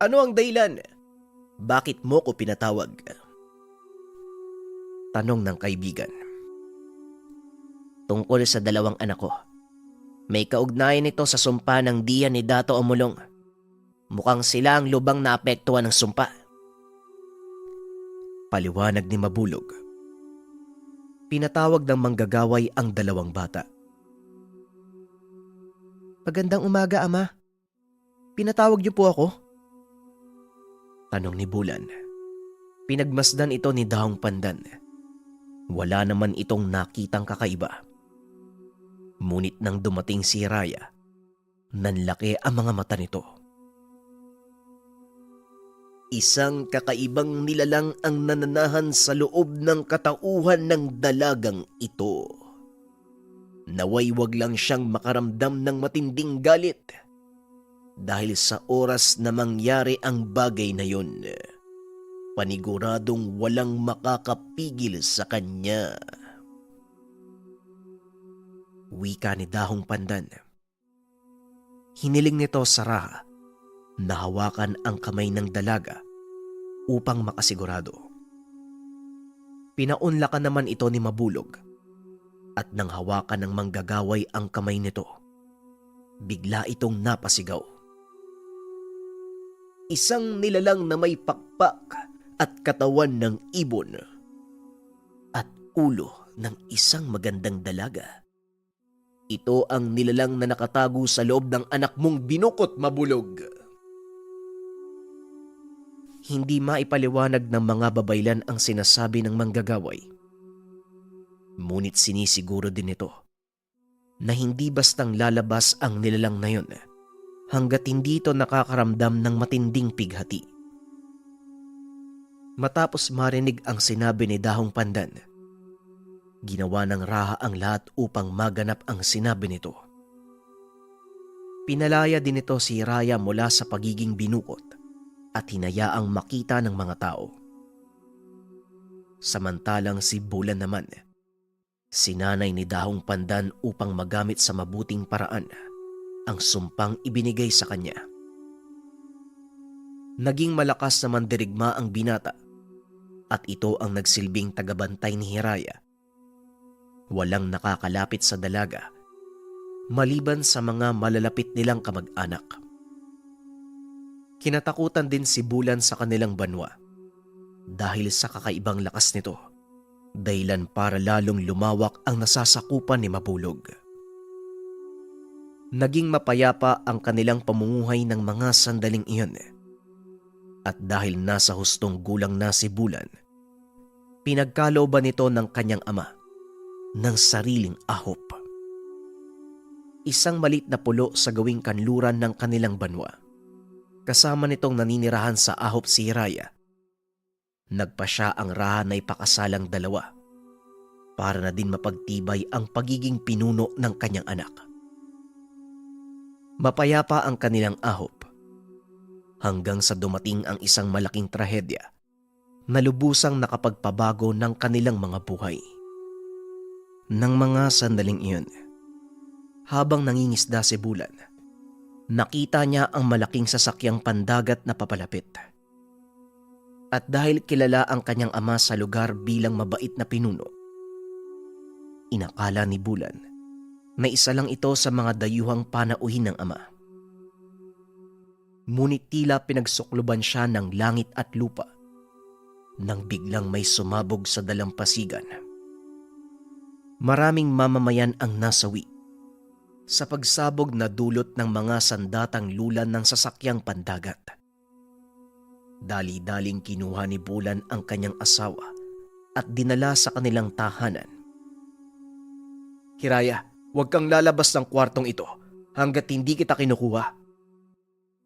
Ano ang dahilan? Bakit mo ko pinatawag? Tanong ng kaibigan. Tungkol sa 2 anak ko. May kaugnayan ito sa sumpa ng diya ni Dato Omulong. Mukhang sila ang lubang naapektuhan ng sumpa. Paliwanag ni Mabulog. Pinatawag ng manggagaway ang 2 bata. Magandang umaga, Ama. Pinatawag niyo po ako? Tanong ni Bulan. Pinagmasdan ito ni Dahong Pandan. Wala naman itong nakitang kakaiba. Ngunit nang dumating si Raya, nanlaki ang mga mata nito. Isang kakaibang nilalang ang nananahan sa loob ng katauhan ng dalagang ito. Naway wag lang siyang makaramdam ng matinding galit dahil sa oras na mangyari ang bagay na yun, paniguradong walang makakapigil sa kanya. Wika ni Dahong Pandan. Hiniling nito sa Raha Nahawakan ang kamay ng dalaga upang makasigurado. Pinaunlakan naman ito ni Mabulog at nang hawakan ng manggagaway ang kamay nito, bigla itong napasigaw. Isang nilalang na may pakpak at katawan ng ibon at ulo ng isang magandang dalaga. Ito ang nilalang na nakatago sa loob ng anak mong binukot, Mabulog. Hindi maipaliwanag ng mga babaylan ang sinasabi ng manggagaway. Ngunit sinisiguro din ito na hindi bastang lalabas ang nilalang na yun hanggat hindi ito nakakaramdam ng matinding pighati. Matapos marinig ang sinabi ni Dahong Pandan, ginawa ng Raha ang lahat upang maganap ang sinabi nito. Pinalaya din ito si Raya mula sa pagiging binukot at hinayaang makita ng mga tao. Samantalang si Bulan naman, sinanay ni Dahong Pandan upang magamit sa mabuting paraan ang sumpang ibinigay sa kanya. Naging malakas na mandirigma ang binata at ito ang nagsilbing tagabantay ni Hiraya. Walang nakakalapit sa dalaga maliban sa mga malalapit nilang kamag-anak. Kinatakutan din si Bulan sa kanilang banwa dahil sa kakaibang lakas nito, dahilan para lalong lumawak ang nasasakupan ni Mabulog. Naging mapayapa ang kanilang pamumuhay ng mga sandaling iyon at dahil nasa hustong gulang na si Bulan, pinagkalooban nito ng kanyang ama ng sariling ahop. Isang maliit na pulo sa gawing kanluran ng kanilang banwa. Kasama nitong naninirahan sa ahop si Hiraya. Nagpa siya ang Raha na ipakasalang dalawa para na din mapagtibay ang pagiging pinuno ng kanyang anak. Mapayapa ang kanilang ahop hanggang sa dumating ang isang malaking trahedya na lubusang nakapagpabago ng kanilang mga buhay. Nang mga sandaling iyon, habang nangingisda si Bulan, nakita niya ang malaking sasakyang pandagat na papalapit. At dahil kilala ang kanyang ama sa lugar bilang mabait na pinuno, inakala ni Bulan na isa lang ito sa mga dayuhang panauhin ng ama. Ngunit tila pinagsukluban siya ng langit at lupa nang biglang may sumabog sa dalampasigan. Maraming mamamayan ang nasawi sa pagsabog na dulot ng mga sandatang lulan ng sasakyang pandagat. Dali-daling kinuha ni Bulan ang kanyang asawa at dinala sa kanilang tahanan. Hiraya, huwag kang lalabas ng kwartong ito hanggat hindi kita kinukuha.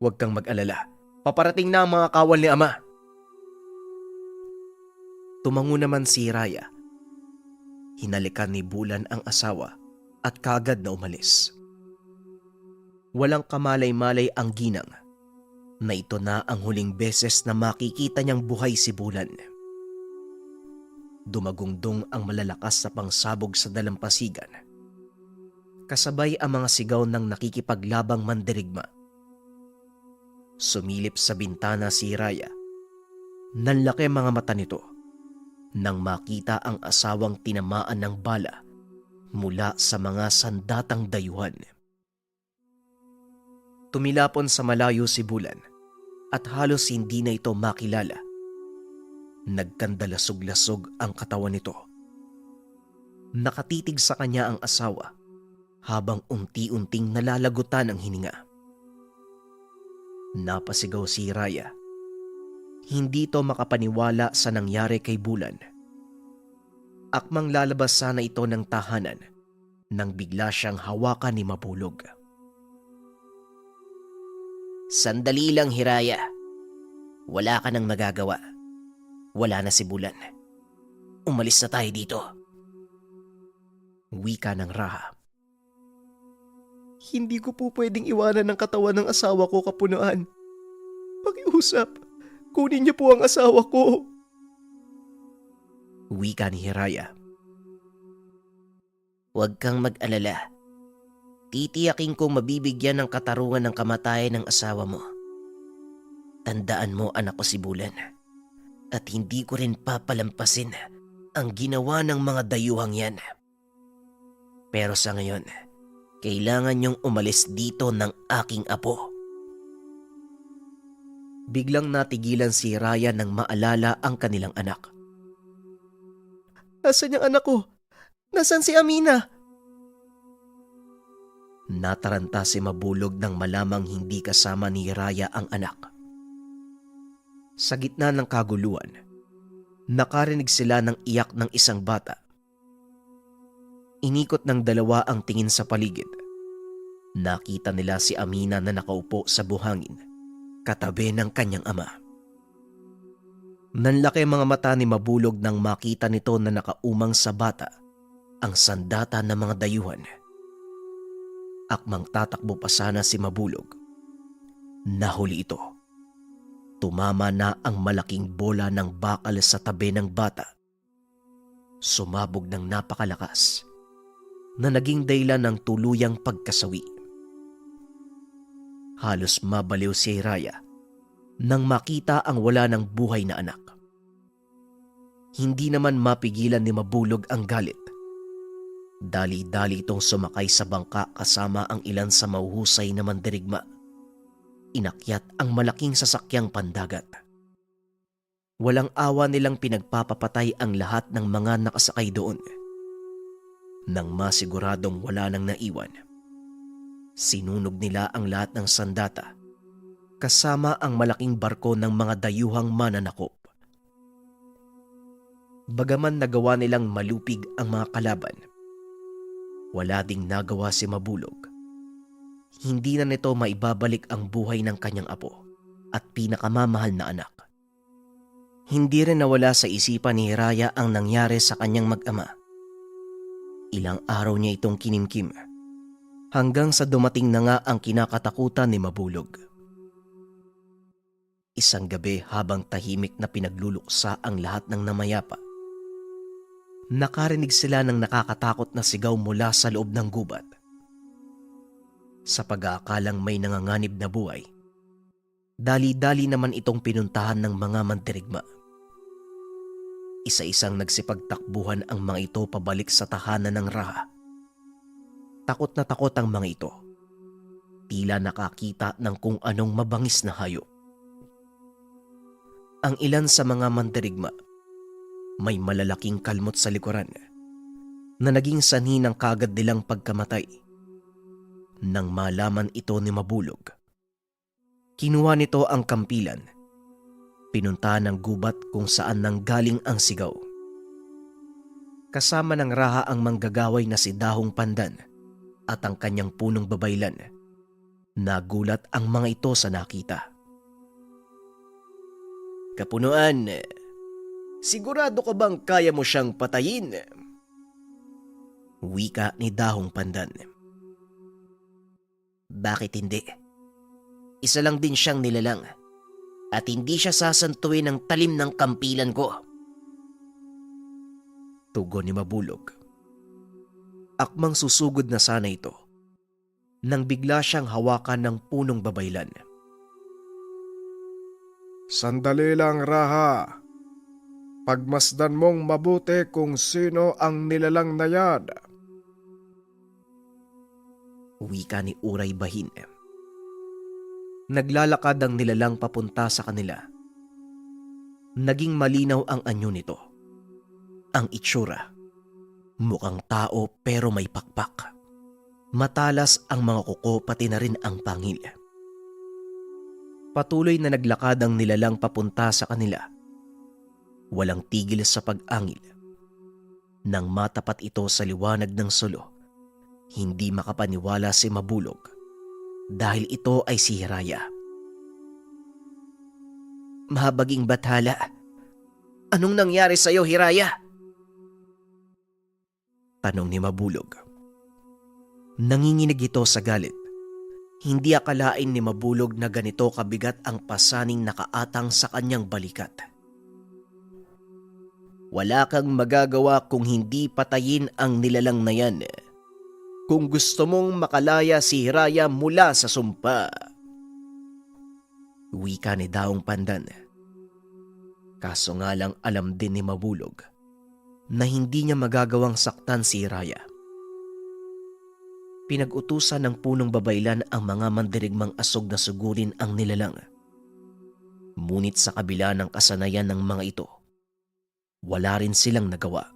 Huwag kang mag-alala, paparating na ang mga kawal ni ama. Tumango naman si Hiraya. Hinalikan ni Bulan ang asawa at kaagad na umalis. Walang kamalay-malay ang ginang na ito na ang huling beses na makikita niyang buhay si Bulan. Dumagungdong ang malalakas na pangsabog sa dalampasigan. Kasabay ang mga sigaw ng nakikipaglabang mandirigma. Sumilip sa bintana si Hiraya. Nanlaki mga mata nito nang makita ang asawang tinamaan ng bala mula sa mga sandatang dayuhan. Tumilapon sa malayo si Bulan at halos hindi na ito makilala. Nagkandalasog-lasog ang katawan nito. Nakatitig sa kanya ang asawa habang unti-unting nalalagutan ang hininga. Napasigaw si Hiraya. Hindi ito makapaniwala sa nangyari kay Bulan. Akmang lalabas sana ito ng tahanan nang bigla siyang hawakan ni Mabulog. Sandali lang, Hiraya. Wala ka nang magagawa. Wala na si Bulan. Umalis na tayo dito. Wika ng Raha. Hindi ko po pwedeng iwanan ng katawan ng asawa ko, Kapunaan. Pakiusap. Kunin niyo po ang asawa ko. Wika ni Hiraya. Huwag kang mag-alala. Titiyakin kong mabibigyan ng katarungan ng kamatayan ng asawa mo. Tandaan mo, anak ko si Bulan, at hindi ko rin papalampasin ang ginawa ng mga dayuhang yan. Pero sa ngayon, kailangan niyong umalis dito ng aking apo. Biglang natigilan si Raya nang maalala ang kanilang anak. Asan yung anak ko? Nasaan si Amina? Nataranta si Mabulog nang malamang hindi kasama ni Raya ang anak. Sa gitna ng kaguluhan, nakarinig sila ng iyak ng isang bata. Inikot ng dalawa ang tingin sa paligid. Nakita nila si Amina na nakaupo sa buhangin, katabi ng kanyang ama. Nanlaki ang mga mata ni Mabulog nang makita nito na nakaumang sa bata ang sandata ng mga dayuhan. Akmang tatakbo pa sana si Mabulog. Nahuli ito. Tumama na ang malaking bola ng bakal sa tabi ng bata. Sumabog ng napakalakas na naging dahilan ng tuluyang pagkasawi. Halos mabaliw si Raya nang makita ang wala ng buhay na anak. Hindi naman mapigilan ni Mabulog ang galit. Dali-dali itong sumakay sa bangka kasama ang ilan sa mahuhusay na mandirigma. Inakyat ang malaking sasakyang pandagat. Walang awa nilang pinagpapapatay ang lahat ng mga nakasakay doon. Nang masiguradong wala nang naiwan, sinunog nila ang lahat ng sandata kasama ang malaking barko ng mga dayuhang mananakop. Bagaman nagawa nilang malupig ang mga kalaban, wala ding nagawa si Mabulog. Hindi na nito maibabalik ang buhay ng kanyang apo at pinakamamahal na anak. Hindi rin nawala sa isipan ni Raya ang nangyari sa kanyang mag-ama. Ilang araw niya itong kinimkim hanggang sa dumating na nga ang kinakatakutan ni Mabulog. Isang gabi habang tahimik na pinagluluksa ang lahat ng namayapa, nakarinig sila ng nakakatakot na sigaw mula sa loob ng gubat. Sa pag-aakalang may nanganganib na buhay, dali-dali naman itong pinuntahan ng mga mandirigma. Isa-isang nagsipagtakbuhan ang mga ito pabalik sa tahanan ng Raha. Takot na takot ang mga ito. Tila nakakita ng kung anong mabangis na hayop. Ang ilan sa mga mandirigma, may malalaking kalmot sa likuran na naging sanhi ng kagad nilang pagkamatay. Nang malaman ito ni Mabulog, kinuha nito ang kampilan. Pinunta ng gubat kung saan nanggaling ang sigaw. Kasama ng Raha ang manggagaway na si Dahong Pandan at ang kanyang punong babaylan. Nagulat ang mga ito sa nakita. Kapunuan, sigurado ka bang kaya mo siyang patayin? Wika ni Dahong Pandan. Bakit hindi? Isa lang din siyang nilalang at hindi siya sasantuin ng talim ng kampilan ko. Tugon ni Mabulog. Akmang susugod na sana ito nang bigla siyang hawakan ng punong babaylan. Sandali lang, Raha. Pagmasdan mong mabuti kung sino ang nilalang na yan. Wika ni Uray Bahin. Naglalakad ang nilalang papunta sa kanila. Naging malinaw ang anyo nito. Ang itsura, mukhang tao pero may pakpak. Matalas ang mga kuko pati na rin ang pangil. Patuloy na naglakad ang nilalang papunta sa kanila. Walang tigil sa pag-angil. Nang matapat ito sa liwanag ng sulo, hindi makapaniwala si Mabulog dahil ito ay si Hiraya. Mahabaging bathala, anong nangyari sa'yo, Hiraya? Tanong ni Mabulog. Nanginginig ito sa galit. Hindi akalain ni Mabulog na ganito kabigat ang pasaning nakaatang sa kanyang balikat. Wala kang magagawa kung hindi patayin ang nilalang na yan. Kung gusto mong makalaya si Hiraya mula sa sumpa. Wika ni Daong Pandan. Kaso nga lang alam din ni Mabulog na hindi niya magagawang saktan si Hiraya. Pinag-utusan ng punong babaylan ang mga mandirigmang asog na sugurin ang nilalang. Ngunit sa kabila ng kasanayan ng mga ito, wala rin silang nagawa.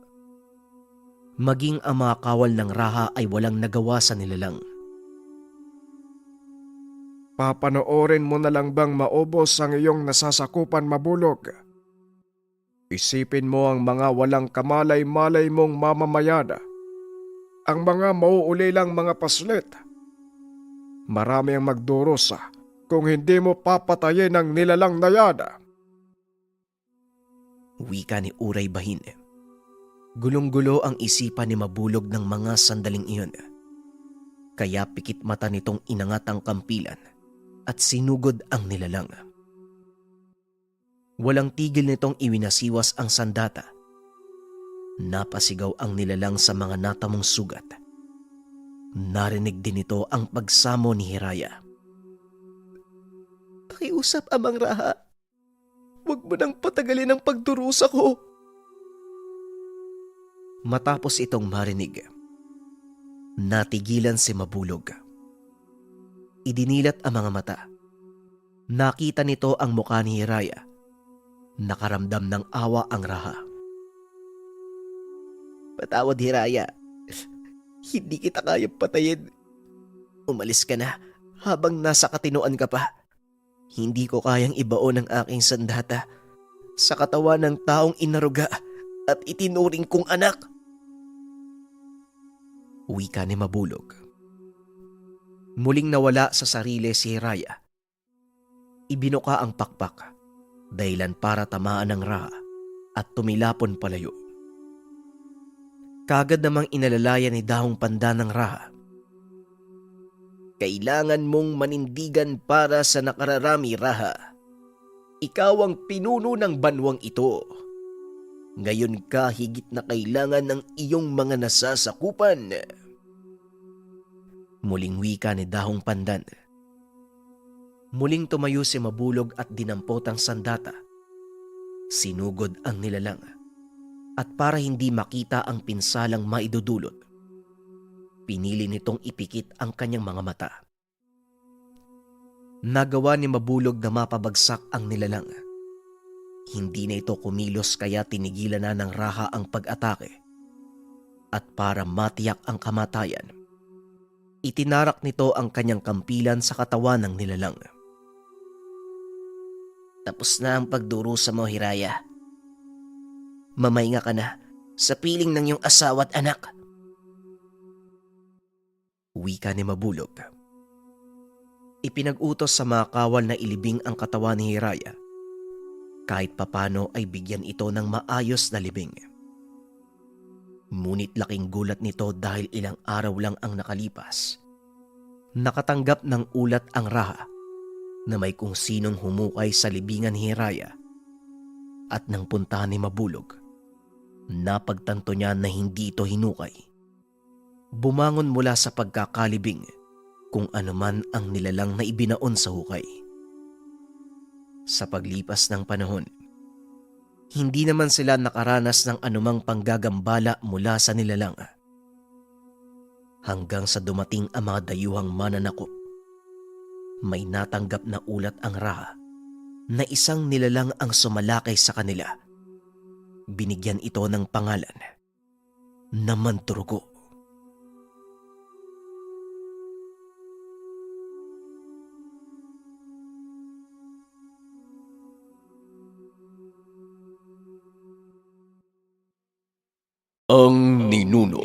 Maging ang mga kawal ng Raha ay walang nagawa sa nilalang. Papanoorin mo na lang bang maubos ang iyong nasasakupan, Mabulog? Isipin mo ang mga walang kamalay-malay mong mamamayan, ang mga mauulilang mga paslit. Marami ang magdurusa kung hindi mo papatayin ang nilalang na yan. Wika ni Uray Bahin. Gulong-gulo ang isipan ni Mabulog ng mga sandaling iyon. Kaya pikit mata nitong inangat ang kampilan at sinugod ang nilalang. Walang tigil nitong iwinasiwas ang sandata. Napasigaw ang nilalang sa mga natamong sugat. Narinig din nito ang pagsamo ni Hiraya. "Pakiusap, Amang Raha. Huwag mo nang patagalin ang pagdurusa ko." Matapos itong marinig, natigilan si Mabulog. Idinilat ang mga mata. Nakita nito ang mukha ni Hiraya. Nakaramdam ng awa ang Raha. "Patawad, Hiraya. Hindi kita kayang patayin. Umalis ka na habang nasa katinoan ka pa. Hindi ko kayang ibaon ang aking sandata sa katawan ng taong inaruga at itinuring kong anak." Wika ni Mabulog. Muling nawala sa sarili si Hiraya. Ibinuka ang pakpak, dahilan para tamaan ng Raha at tumilapon palayo. Kagad namang inalalayan ni Daong Pandan ng Raha. "Kailangan mong manindigan para sa nakararami, Raha. Ikaw ang pinuno ng banwang ito. Ngayon ka higit na kailangan ng iyong mga nasasakupan." Muling wika ni Daong Pandan. Muling tumayo si Mabulog at dinampot ang sandata. Sinugod ang nilalang. At para hindi makita ang pinsalang maidudulot, pinili nitong ipikit ang kanyang mga mata. Nagawa ni Mabulog na mapabagsak ang nilalang. Hindi na ito kumilos kaya tinigilan na ng Raha ang pag-atake. At para matiyak ang kamatayan, itinarak nito ang kanyang kampilan sa katawan ng nilalang. "Tapos na ang pagdurusa mo, Hiraya. Mamahinga ka na sa piling ng iyong asawa at anak." Wika ni Mabulog. Ipinag-utos sa mga kawal na ilibing ang katawan ni Hiraya. Kahit papano ay bigyan ito ng maayos na libing. Ngunit laking gulat nito dahil ilang araw lang ang nakalipas. Nakatanggap ng ulat ang Raha na may kung sinong humukay sa libingan ni Hiraya. At nang puntahan ni Mabulog, napagtanto niya na hindi ito hinukay. Bumangon mula sa pagkakalibing kung anuman ang nilalang na ibinaon sa hukay. Sa paglipas ng panahon, hindi naman sila nakaranas ng anumang panggagambala mula sa nilalang. Hanggang sa dumating ang mga dayuhang mananakop, may natanggap na ulat ang Raha na isang nilalang ang sumalakay sa kanila. Binigyan ito ng pangalan na Manturugo. Ang Ninuno.